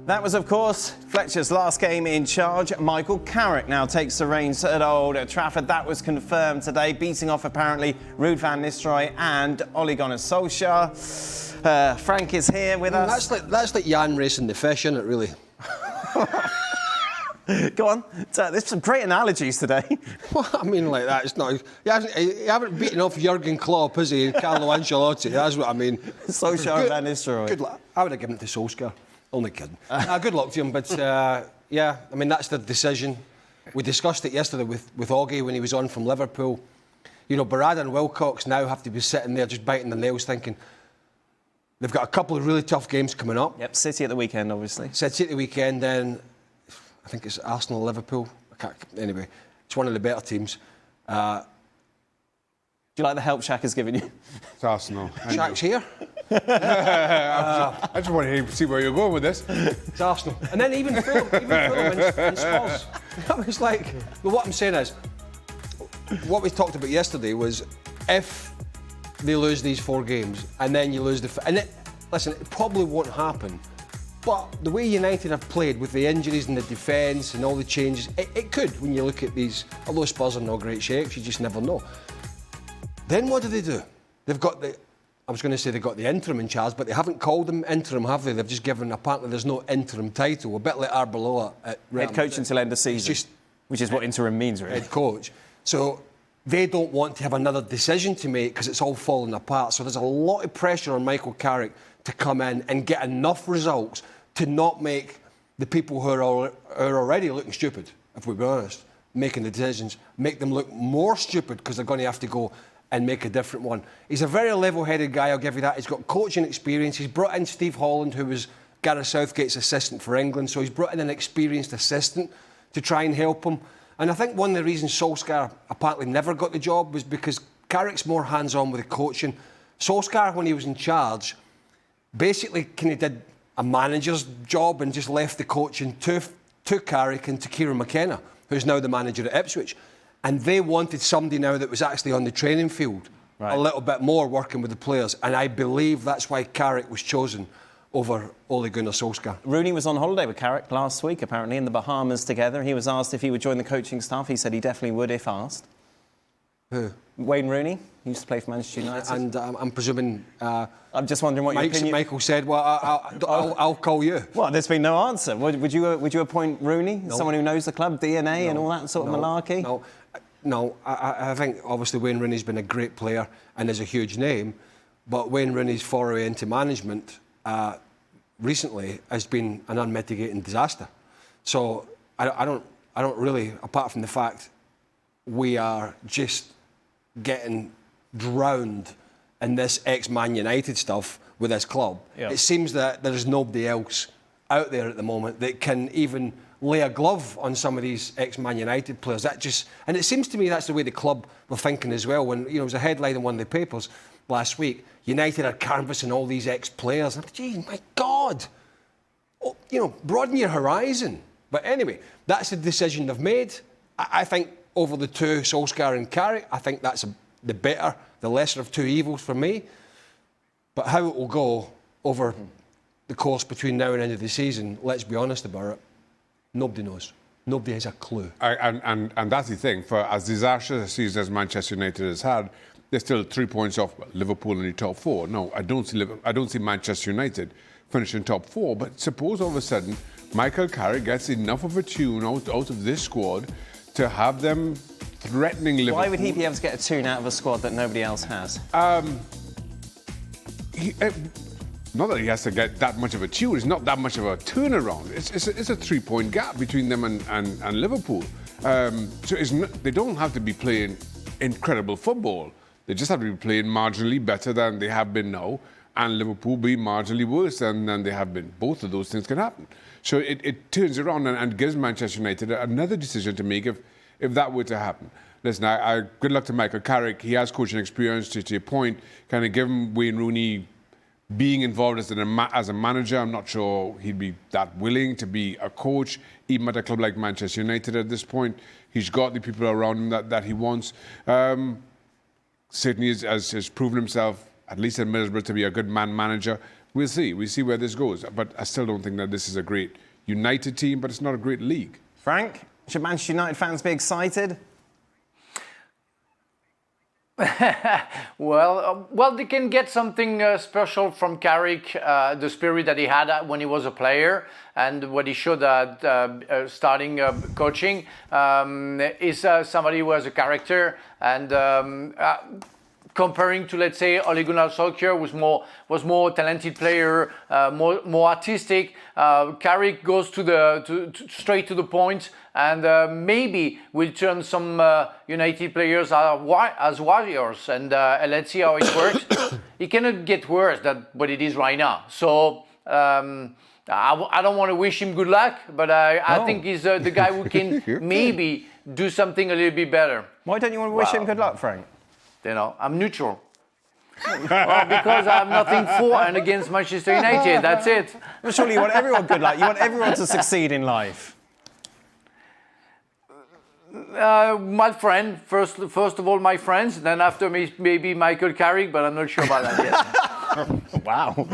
That was, of course, Fletcher's last game in charge. Michael Carrick now takes the reins at Old Trafford. That was confirmed today, beating off, apparently, Ruud van Nistelrooy and Ole Gunnar Solskjaer. Frank is here with us. That's like Jan racing the fish, isn't it, really? Go on. There's some great analogies today. Well, I mean, like that. It's not. You haven't beaten off Jurgen Klopp, has he? And Carlo Ancelotti. That's what I mean. Solskjaer and Van Nistelrooy. Good luck. I would have given it to Solskjaer. Only kidding. Good luck to him. But yeah, I mean, that's the decision. We discussed it yesterday with Augie when he was on from Liverpool. You know, Barada and Wilcox now have to be sitting there just biting their nails, thinking they've got a couple of really tough games coming up. Yep, City at the weekend, obviously. City at the weekend, then I think it's Arsenal, Liverpool. Anyway, it's one of the better teams. Do you like the help Shaka's given you? It's Arsenal. Shaq's here. I just want to see where you're going with this. It's Arsenal. And then even Fulham and Spurs. I was like, but what I'm saying is, what we talked about yesterday was if they lose these 4 games and then you lose listen, it probably won't happen. But the way United have played with the injuries and the defence and all the changes, it could when you look at these. Although Spurs are no great shakes, you just never know. Then what do? They've got I was going to say they've got the interim in charge, but they haven't called them interim, have they? They've just given, apparently there's no interim title, a bit like Arbeloa at Head coach until end of season, which is what interim means, really. Head coach. So they don't want to have another decision to make because it's all falling apart. So there's a lot of pressure on Michael Carrick to come in and get enough results to not make the people who are already looking stupid, if we're honest, making the decisions, make them look more stupid because they're going to have to go and make a different one. He's a very level-headed guy, I'll give you that. He's got coaching experience. He's brought in Steve Holland, who was Gareth Southgate's assistant for England, so he's brought in an experienced assistant to try and help him. And I think one of the reasons Solskjaer apparently never got the job was because Carrick's more hands-on with the coaching. Solskjaer, when he was in charge, basically kind of did a manager's job and just left the coaching to Carrick and to Kieran McKenna, who's now the manager at Ipswich. And they wanted somebody now that was actually on the training field, a little bit more working with the players. And I believe that's why Carrick was chosen over Ole Gunnar Solskjaer. Rooney was on holiday with Carrick last week, apparently, in the Bahamas together. He was asked if he would join the coaching staff. He said he definitely would if asked. Who? Wayne Rooney. He used to play for Manchester United. And I'm presuming... I'm just wondering what your opinion... Michael said, well, I'll call you. Well, there's been no answer. Would you appoint Rooney? No. Someone who knows the club, DNA and all that sort of malarkey? No, I think obviously Wayne Rooney's been a great player and is a huge name, but Wayne Rooney's foray into management recently has been an unmitigated disaster. So I don't really, apart from the fact we are just getting drowned in this ex-Man United stuff with this club. It seems that there's nobody else out there at the moment that can even lay a glove on some of these ex-Man United players. And it seems to me that's the way the club were thinking as well. When it was a headline in one of the papers last week, United are canvassing all these ex-players. I'm like, gee, my God, broaden your horizon. But anyway, that's the decision they've made. I think over the two, Solskjaer and Carrick, I think that's the lesser of two evils for me. But how it will go over the course between now and end of the season, let's be honest about it, nobody knows. Nobody has a clue. And that's the thing. For as disastrous a season as Manchester United has had, they're still 3 points off Liverpool in the top 4. No, I don't see Manchester United finishing top 4. But suppose all of a sudden Michael Carrick gets enough of a tune out of this squad to have them threatening Liverpool. Why would he be able to get a tune out of a squad that nobody else has? Not that he has to get that much of a tune. It's not that much of a turnaround. It's a 3-point gap between them and Liverpool. So they don't have to be playing incredible football. They just have to be playing marginally better than they have been now, and Liverpool be marginally worse than they have been. Both of those things can happen. So it turns around and gives Manchester United another decision to make if that were to happen. Listen, good luck to Michael Carrick. He has coaching experience, to your point. Kind of give him Wayne Rooney being involved as a manager. I'm not sure he'd be that willing to be a coach, even at a club like Manchester United at this point. He's got the people around him that he wants. Certainly has proven himself, at least at Middlesbrough, to be a good man manager. we'll see. We'll see where this goes. But I still don't think that this is a great United team, but it's not a great league. Frank, should Manchester United fans be excited? Well, they can get something special from Carrick, the spirit that he had when he was a player, and what he showed at starting coaching is somebody who has a character. And comparing to, let's say, Ole Gunnar Solskjaer, was more talented player, more artistic. Carrick goes straight to the point, and maybe will turn some United players as warriors. And let's see how it works. It cannot get worse than what it is right now. So I don't want to wish him good luck, but I think he's the guy who can maybe do something a little bit better. Why don't you want to wish him good luck, Frank? You know, I'm neutral. Well, because I have nothing for and against Manchester United. That's it. Well, surely you want everyone good luck. You want everyone to succeed in life. My friend, first of all, my friends. Then after me, maybe Michael Carrick, but I'm not sure about that yet. Wow.